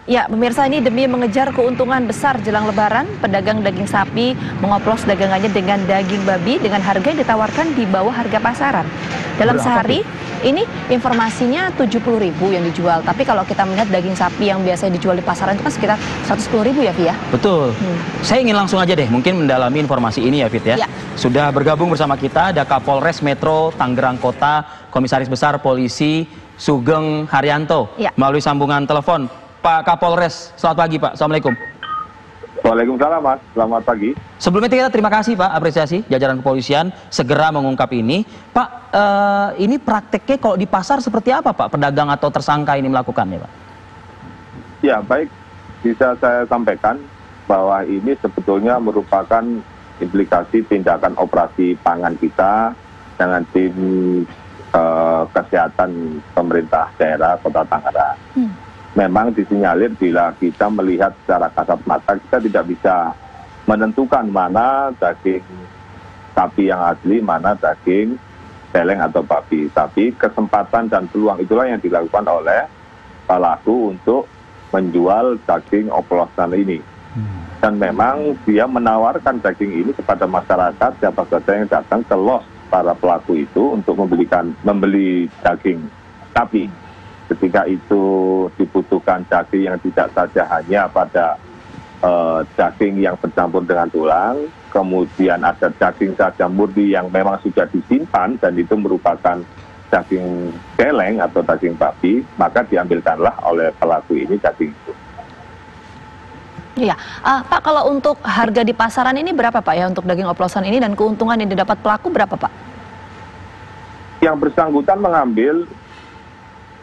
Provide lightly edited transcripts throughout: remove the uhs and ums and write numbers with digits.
Ya, pemirsa, ini demi mengejar keuntungan besar jelang Lebaran, pedagang daging sapi mengoplos dagangannya dengan daging babi dengan harga yang ditawarkan di bawah harga pasaran. Dalam sehari, ini informasinya 70.000 yang dijual. Tapi kalau kita melihat daging sapi yang biasanya dijual di pasaran itu kan sekitar 110.000 ya, Vi ya? Betul. Saya ingin langsung aja deh, mungkin mendalami informasi ini ya, Fit ya. Sudah bergabung bersama kita, ada Kapolres Metro Tangerang Kota, Komisaris Besar Polisi Sugeng Haryanto. Melalui sambungan telepon. Pak Kapolres, selamat pagi Pak. Assalamualaikum. Waalaikumsalam Mas, selamat pagi. Sebelumnya kita terima kasih Pak, apresiasi jajaran kepolisian segera mengungkap ini. Pak, ini prakteknya kalau di pasar seperti apa Pak, pedagang atau tersangka ini melakukannya Pak? Ya baik, bisa saya sampaikan bahwa ini sebetulnya merupakan implikasi tindakan operasi pangan kita dengan tim kesehatan pemerintah daerah Kota Tangerang. Memang disinyalir bila kita melihat secara kasat mata kita tidak bisa menentukan mana daging sapi yang asli, mana daging celeng atau babi. Tapi kesempatan dan peluang itulah yang dilakukan oleh pelaku untuk menjual daging oplosan ini. Dan memang dia menawarkan daging ini kepada masyarakat, siapa saja yang datang ke los para pelaku itu untuk membeli daging sapi. Ketika itu dibutuhkan daging yang tidak saja hanya pada daging yang bercampur dengan tulang, kemudian ada daging saja murni yang memang sudah disimpan dan itu merupakan daging celeng atau daging babi, maka diambilkanlah oleh pelaku ini daging itu. Iya, Pak, kalau untuk harga di pasaran ini berapa Pak ya untuk daging oplosan ini dan keuntungan yang didapat pelaku berapa Pak? Yang bersangkutan mengambil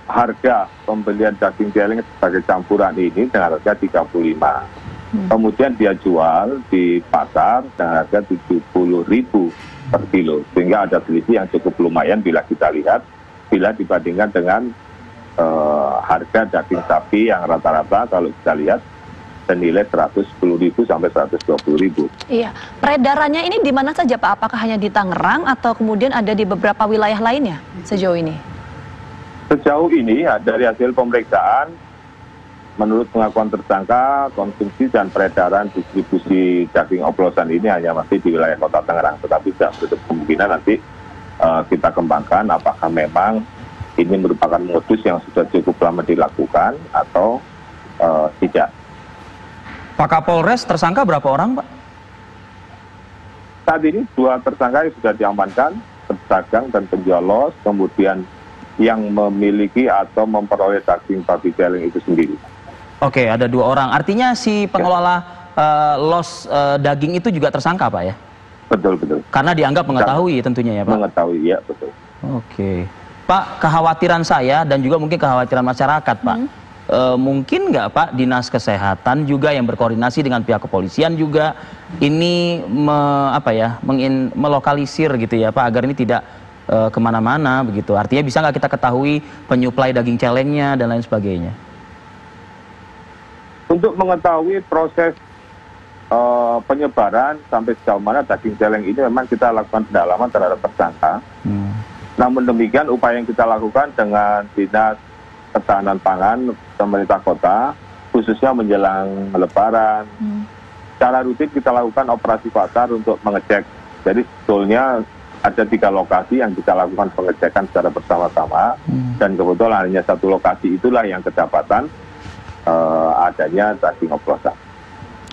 harga pembelian daging celeng sebagai campuran ini dengan harga 35. Kemudian dia jual di pasar dengan harga 70.000 per kilo. Sehingga ada selisih yang cukup lumayan bila kita lihat, bila dibandingkan dengan harga daging sapi yang rata-rata kalau kita lihat senilai 110.000 sampai 120.000. Iya, peredarannya ini di mana saja Pak? Apakah hanya di Tangerang atau kemudian ada di beberapa wilayah lainnya sejauh ini? Sejauh ini dari hasil pemeriksaan, menurut pengakuan tersangka, konsumsi dan peredaran distribusi daging oplosan ini hanya masih di wilayah Kota Tangerang. Tetapi tidak menutup kemungkinan nanti kita kembangkan apakah memang ini merupakan modus yang sudah cukup lama dilakukan atau tidak. Pak Kapolres, tersangka berapa orang Pak? Saat ini 2 tersangka yang sudah diamankan, pedagang dan penjual los, kemudian yang memiliki atau memperoleh daging babi celeng itu sendiri. Oke, ada 2 orang. Artinya si pengelola los daging itu juga tersangka Pak ya? Betul, betul. Karena dianggap mengetahui tentunya ya Pak? Mengetahui, ya betul. Oke. Pak, kekhawatiran saya dan juga mungkin kekhawatiran masyarakat Pak. Mungkin nggak Pak, Dinas Kesehatan juga yang berkoordinasi dengan pihak kepolisian juga ini melokalisir gitu ya Pak, agar ini tidak kemana-mana begitu. Artinya bisa nggak kita ketahui penyuplai daging celengnya dan lain sebagainya? Untuk mengetahui proses penyebaran sampai sejauh mana daging celeng ini memang kita lakukan pendalaman terhadap tersangka. Namun demikian upaya yang kita lakukan dengan Dinas Ketahanan Pangan pemerintah kota, khususnya menjelang Lebaran, secara rutin kita lakukan operasi pasar untuk mengecek. Jadi sebetulnya ada 3 lokasi yang kita lakukan pengecekan secara bersama-sama, dan kebetulan hanya 1 lokasi itulah yang kedapatan adanya daging oplosan.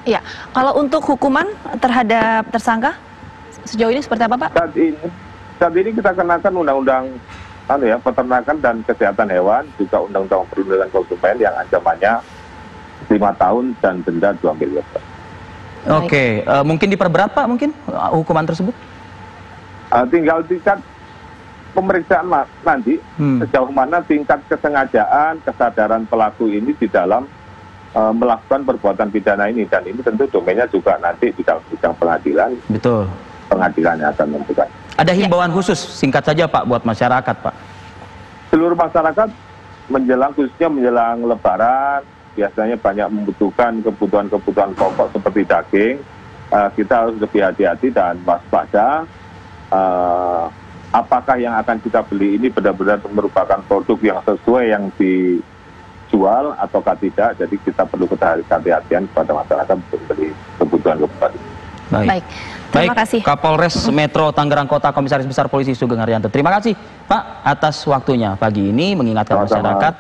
Iya, kalau untuk hukuman terhadap tersangka sejauh ini seperti apa Pak? Saat ini kita kenakan undang-undang peternakan dan kesehatan hewan, juga undang-undang perlindungan konsumen yang ancamannya 5 tahun dan denda 2 miliar. Oke, mungkin diperberat Pak mungkin hukuman tersebut? Tinggal tingkat pemeriksaan nanti sejauh mana tingkat kesengajaan, kesadaran pelaku ini di dalam melakukan perbuatan pidana ini, dan ini tentu domainnya juga nanti di dalam sidang pengadilan. Betul. Pengadilannya akan menentukan. Ada himbauan khusus singkat saja Pak buat masyarakat Pak? Seluruh masyarakat khususnya menjelang Lebaran biasanya banyak membutuhkan kebutuhan pokok seperti daging. Kita harus lebih hati-hati dan waspada. Apakah yang akan kita beli ini benar-benar merupakan produk yang sesuai yang dijual dijual ataukah tidak. Jadi kita perlu kehati-hatian kepada masyarakat untuk beli kebutuhan. Baik. Terima kasih. Kapolres Metro Tangerang Kota Komisaris Besar Polisi Sugeng Haryanto. Terima kasih Pak atas waktunya pagi ini mengingatkan masyarakat